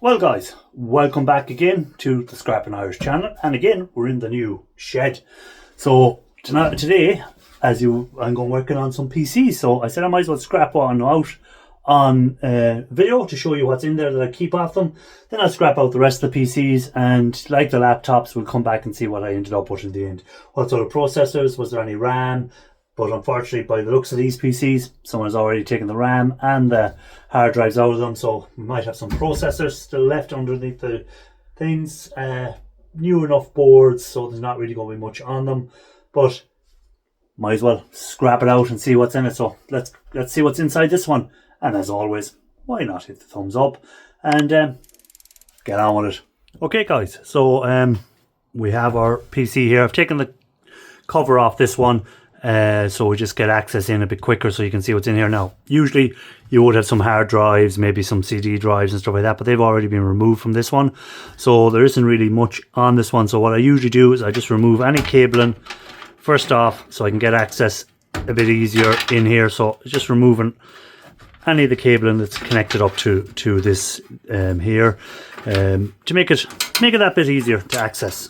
Well guys, welcome back again to the Scrapping Irish channel, and again we're in the new shed. So today, I'm going working on some PCs, so I said I might as well scrap one out on video to show you what's in there that I keep off them. Then I'll scrap out the rest of the PCs, and like the laptops, we'll come back and see what I ended up with in the end. What sort of processors, was there any RAM? But unfortunately, by the looks of these PCs, someone has already taken the RAM and the hard drives out of them, so we might have some processors still left underneath the things. New enough boards, so there's not really going to be much on them, but might as well scrap it out and see what's in it. So let's see what's inside this one, and as always, why not hit the thumbs up and get on with it. Okay guys, so we have our PC here. I've taken the cover off this one, so we just get access in a bit quicker so you can see what's in here. Now, usually you would have some hard drives, maybe some CD drives and stuff like that, but they've already been removed from this one, so there isn't really much on this one. So what I usually do is I just remove any cabling first off so I can get access a bit easier in here. So just removing any of the cabling that's connected up to this here, to make it that bit easier to access.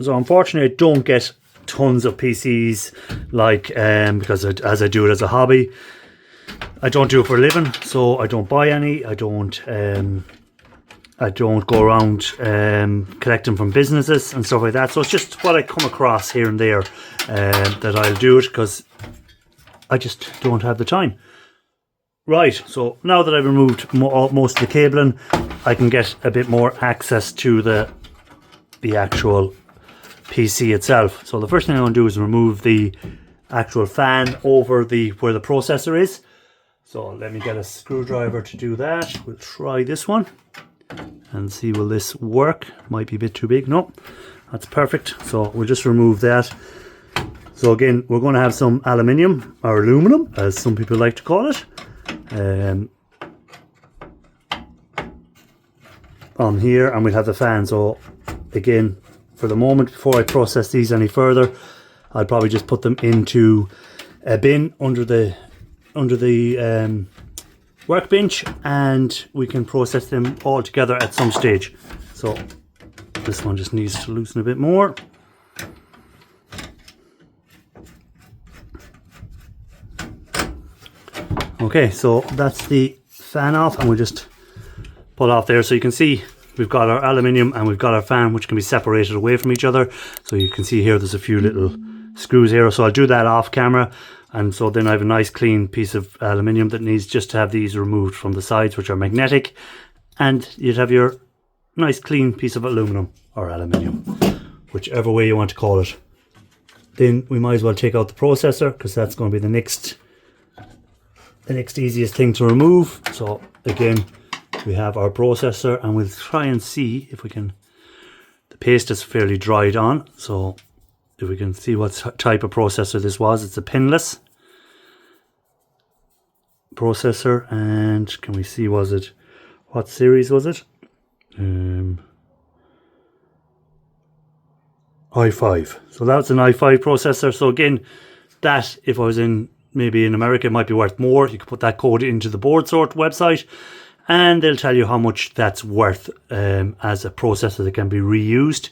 So unfortunately I don't get tons of PCs, like because as I do it as a hobby. I don't do it for a living, so I don't buy any. I don't go around collecting from businesses and stuff like that. So it's just what I come across here and there that I'll do it, because I just don't have the time. Right, so now that I've removed most of the cabling, I can get a bit more access to the actual PC itself. So the first thing I'm going to do is remove the actual fan over where the processor is. So let me get a screwdriver to do that. We'll try this one and see, will this work? Might be a bit too big. No, that's perfect. So we'll just remove that. So again, we're going to have some aluminium, or aluminum as some people like to call it, on here, and we'll have the fan. So again, for the moment, before I process these any further, I'll probably just put them into a bin under the workbench, and we can process them all together at some stage. So this one just needs to loosen a bit more. Okay, so that's the fan off, and we'll just pull off there. So you can see we've got our aluminium and we've got our fan, which can be separated away from each other. So you can see here there's a few little screws here, so I'll do that off camera. And so then I have a nice clean piece of aluminium that needs just to have these removed from the sides, which are magnetic, and you'd have your nice clean piece of aluminum, or aluminium, whichever way you want to call it. Then we might as well take out the processor, because that's going to be the next easiest thing to remove. So again, we have our processor, and we'll try and see if we can, the paste is fairly dried on, so if we can see what type of processor this was. It's a pinless processor, and can we see, what series was it? i5. So that's an i5 processor. So again, that, if I was maybe in America, it might be worth more. You could put that code into the board sort website, and they'll tell you how much that's worth as a processor that can be reused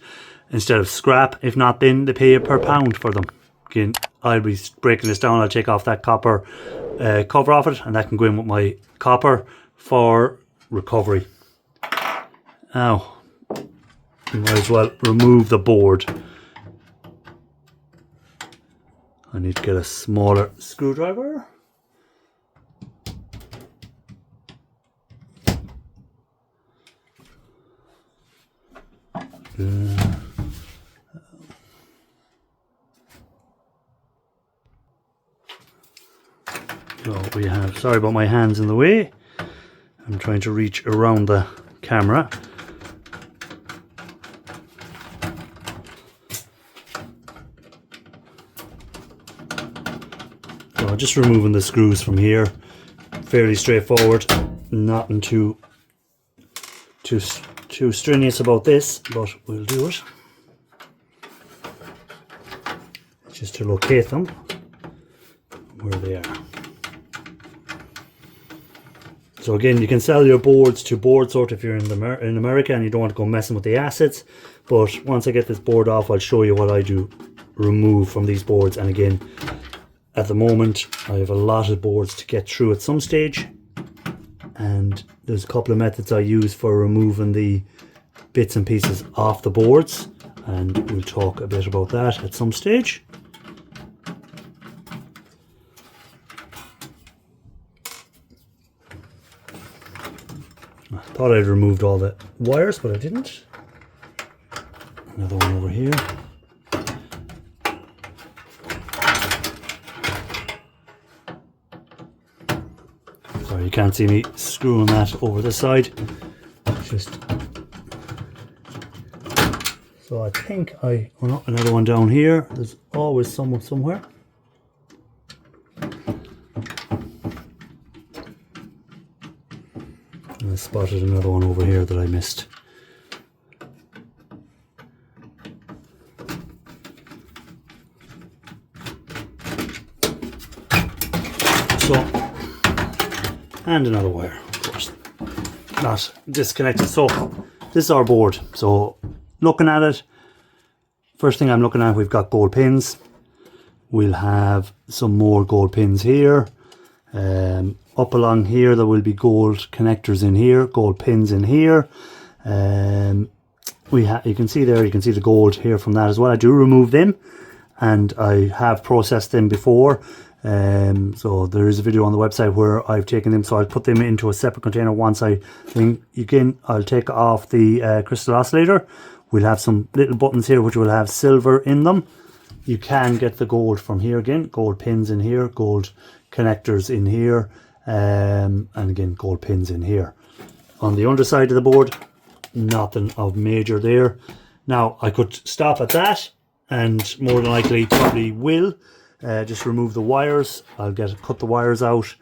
instead of scrap. If not, then they pay you per pound for them. Again, I'll be breaking this down. I'll take off that copper cover off it, and that can go in with my copper for recovery. Now, you might as well remove the board. I need to get a smaller screwdriver. So we have, sorry about my hands in the way, I'm trying to reach around the camera. So just removing the screws from here, fairly straightforward, nothing too strenuous about this, but we'll do it. Just to locate them. where they are. So again, you can sell your boards to Board Sort if you're in America and you don't want to go messing with the assets. But once I get this board off, I'll show you what I do remove from these boards. And again, at the moment, I have a lot of boards to get through at some stage. And there's a couple of methods I use for removing the bits and pieces off the boards. And we'll talk a bit about that at some stage. I thought I'd removed all the wires, but I didn't. Another one over here. Sorry, you can't see me screwing that over this side. Just so I think oh no, another one down here. There's always someone somewhere. I spotted another one over here that I missed. So, and another wire, of course, not disconnected. So, this is our board. So, looking at it, first thing I'm looking at, we've got gold pins. We'll have some more gold pins here. Up along here there will be gold connectors in here, gold pins in here. You can see there, you can see the gold here from that as well. I do remove them, and I have processed them before. So there is a video on the website where I've taken them, so I'll put them into a separate container once I'll take off the crystal oscillator. We'll have some little buttons here which will have silver in them. You can get the gold from here again, gold pins in here, gold connectors in here, and again gold pins in here. On the underside of the board, nothing of major there. Now I could stop at that, and more than likely probably will just remove the wires. I'll cut the wires out.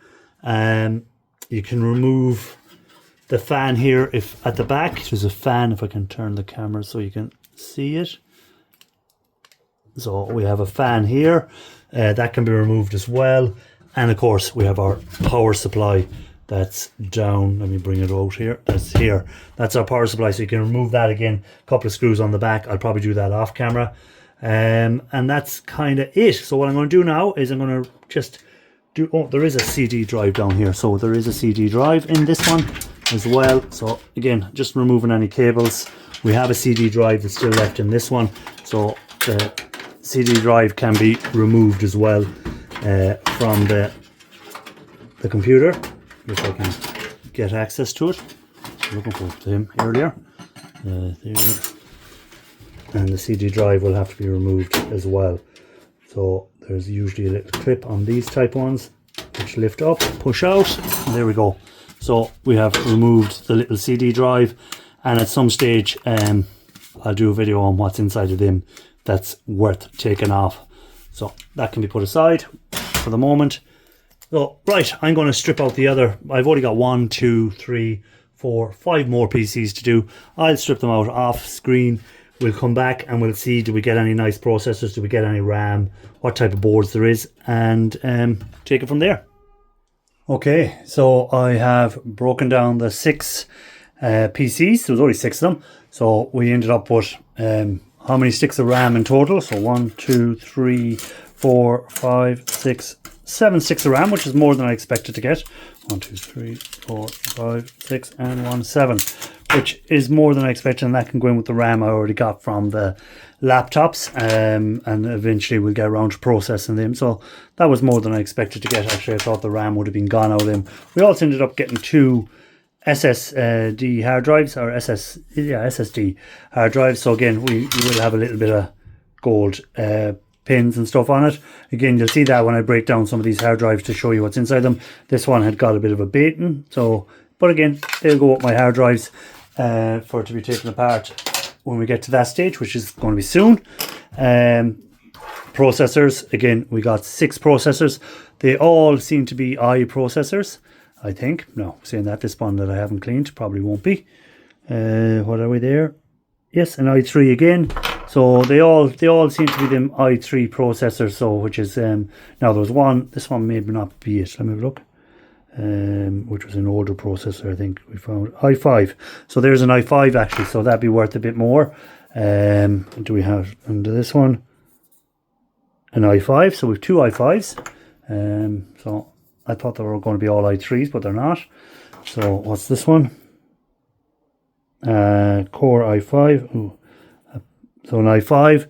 You can remove the fan here if at the back there's a fan. If I can turn the camera so you can see it. So we have a fan here that can be removed as well. And of course we have our power supply that's down. Let me bring it out here. That's here. That's our power supply. So you can remove that again. A couple of screws on the back. I'll probably do that off camera. And that's kind of it. So what I'm going to do now is I'm going to just do, oh, there is a CD drive down here. So there is a CD drive in this one as well. So again, just removing any cables. We have a CD drive that's still left in this one. So the CD drive can be removed as well from the computer, if I can get access to it. I'm looking for him earlier. There. And the CD drive will have to be removed as well. So there's usually a little clip on these type ones which lift up, push out, and there we go. So we have removed the little CD drive, and at some stage I'll do a video on what's inside of them that's worth taking off. So that can be put aside for the moment. So right, I'm going to strip out the other. I've only got 1, 2, 3, 4, 5 more PCs to do. I'll strip them out off screen. We'll come back and we'll see, do we get any nice processors, do we get any RAM, what type of boards there is, and take it from there. Okay, so I have broken down the 6 PCs. There was only 6 of them. So we ended up with how many sticks of RAM in total? So 1, 2, 3, 4, 5, 6, 7 sticks of RAM, which is more than I expected to get. 1, 2, 3, 4, 5, 6, and 1, 7. Which is more than I expected, and that can go in with the RAM I already got from the laptops, and eventually we'll get around to processing them. So that was more than I expected to get. Actually, I thought the RAM would have been gone out of them. We also ended up getting 2 SSD hard drives, or SSD hard drives. So again, we will have a little bit of gold pins and stuff on it. Again, you'll see that when I break down some of these hard drives to show you what's inside them. This one had got a bit of a baiting, so, but again, they'll go up my hard drives for it to be taken apart when we get to that stage, which is going to be soon. Processors, again, we got 6 processors. They all seem to be i processors, I think. No, saying that, this one that I haven't cleaned probably won't be. What are we there? Yes, an i3 again. So they all seem to be them i3 processors. So which is now there was one. This one may not be it. Let me have a look. Which was an older processor, I think we found i5. So there's an i5 actually. So that'd be worth a bit more. Do we have under this one an i5? So we've two i5s. So I thought they were going to be all i3s, but they're not. So what's this one? Core i5. Ooh. So an i5.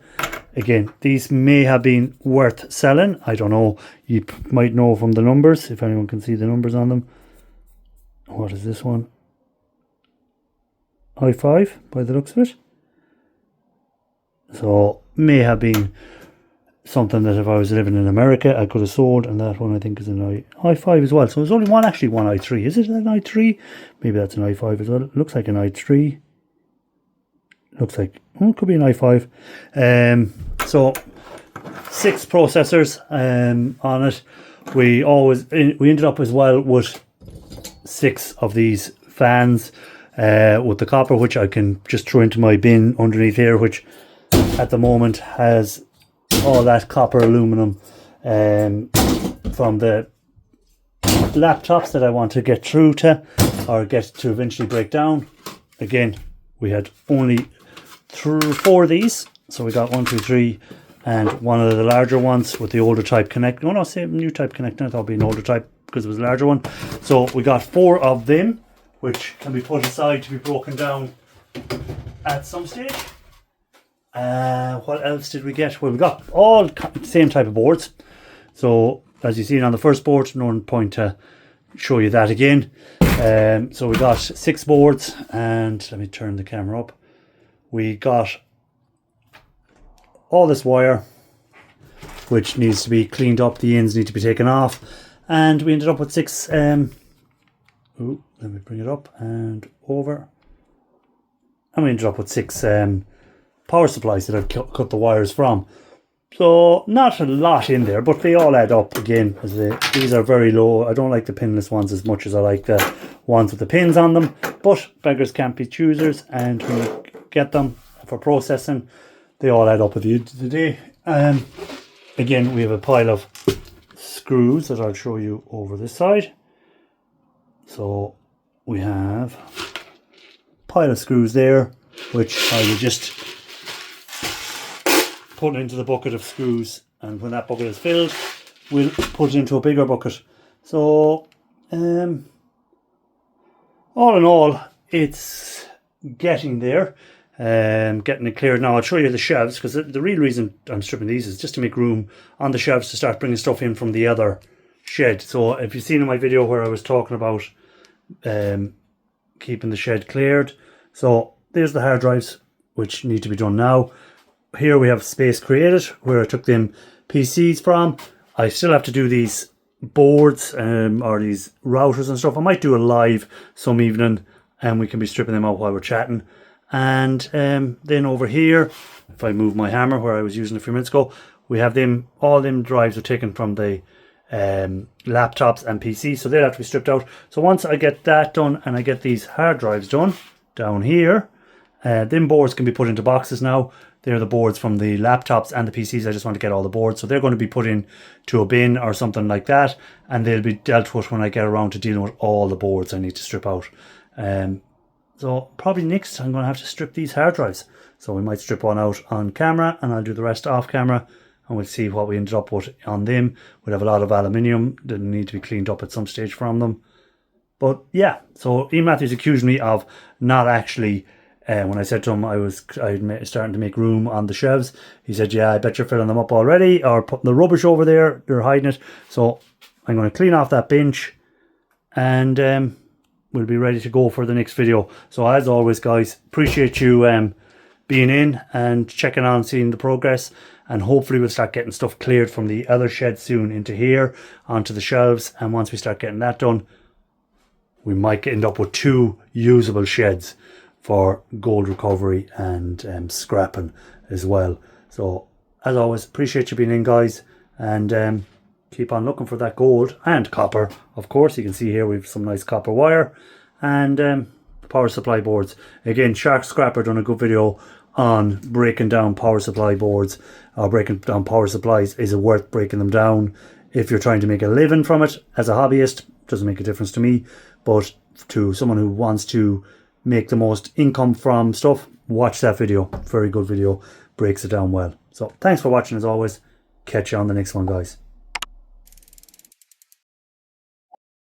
Again, these may have been worth selling. I don't know. You might know from the numbers, if anyone can see the numbers on them. What is this one? i5 by the looks of it. So may have been something that if I was living in America I could have sold, and that one I think is an i5 as well. So there's only one i3. Is it an i3? Maybe that's an i5 as well. It looks like an i3. Looks like, oh, it could be an i5. So 6 processors on it. We ended up as well with 6 of these fans with the copper, which I can just throw into my bin underneath here, which at the moment has all that copper aluminum from the laptops that I want to get through to, or get to eventually break down. Again, we had only 4 of these, so we got 1, 2, 3, and one of the larger ones with the older type connect. No, same new type connector. I thought it'd be an older type because it was a larger one. So we got 4 of them, which can be put aside to be broken down at some stage. What else did we get? Well, we got all the same type of boards. So as you see on the first board, no point to show you that again. So we got 6 boards, and let me turn the camera up. We got all this wire, which needs to be cleaned up. The ends need to be taken off, and we ended up with 6. Let me bring it up and over. And we ended up with 6 power supplies that I've cut the wires from. So not a lot in there, but they all add up again. These are very low. I don't like the pinless ones as much as I like the ones with the pins on them, but beggars can't be choosers, and when you get them for processing, they all add up at the end of the day. Again, we have a pile of screws that I'll show you over this side. So we have a pile of screws there, which I will just put into the bucket of screws, and when that bucket is filled, we'll put it into a bigger bucket. So all in all, it's getting there, getting it cleared. Now I'll show you the shelves, because the real reason I'm stripping these is just to make room on the shelves to start bringing stuff in from the other shed. So if you've seen in my video where I was talking about keeping the shed cleared, so there's the hard drives which need to be done now. Here we have space created where I took them PCs from. I still have to do these boards or these routers and stuff. I might do a live some evening, and we can be stripping them out while we're chatting. And then over here, if I move my hammer where I was using a few minutes ago, we have them, all them drives are taken from the laptops and PCs, so they'll have to be stripped out. So once I get that done and I get these hard drives done down here, them boards can be put into boxes now. They're the boards from the laptops and the PCs. I just want to get all the boards, so they're going to be put in to a bin or something like that, and they'll be dealt with when I get around to dealing with all the boards I need to strip out. So probably next I'm going to have to strip these hard drives. So we might strip one out on camera, and I'll do the rest off camera, and we'll see what we ended up with on them. We'll have a lot of aluminium that need to be cleaned up at some stage from them. But yeah, so Ian Matthews accused me of not actually, when I said to him I was starting to make room on the shelves, he said, yeah, I bet you're filling them up already, or putting the rubbish over there, they're hiding it. So I'm going to clean off that bench, and we'll be ready to go for the next video. So as always, guys, appreciate you being in and checking on, seeing the progress, and hopefully we'll start getting stuff cleared from the other shed soon into here onto the shelves. And once we start getting that done, we might end up with 2 usable sheds for gold recovery and scrapping as well. So as always, appreciate you being in, guys, and keep on looking for that gold and copper. Of course, you can see here we've some nice copper wire and power supply boards. Again, Shark Scrapper done a good video on breaking down power supply boards or breaking down power supplies. Is it worth breaking them down? If you're trying to make a living from it as a hobbyist, doesn't make a difference to me. But to someone who wants to make the most income from stuff, watch that video. Very good video, breaks it down well. So thanks for watching as always. Catch you on the next one, guys.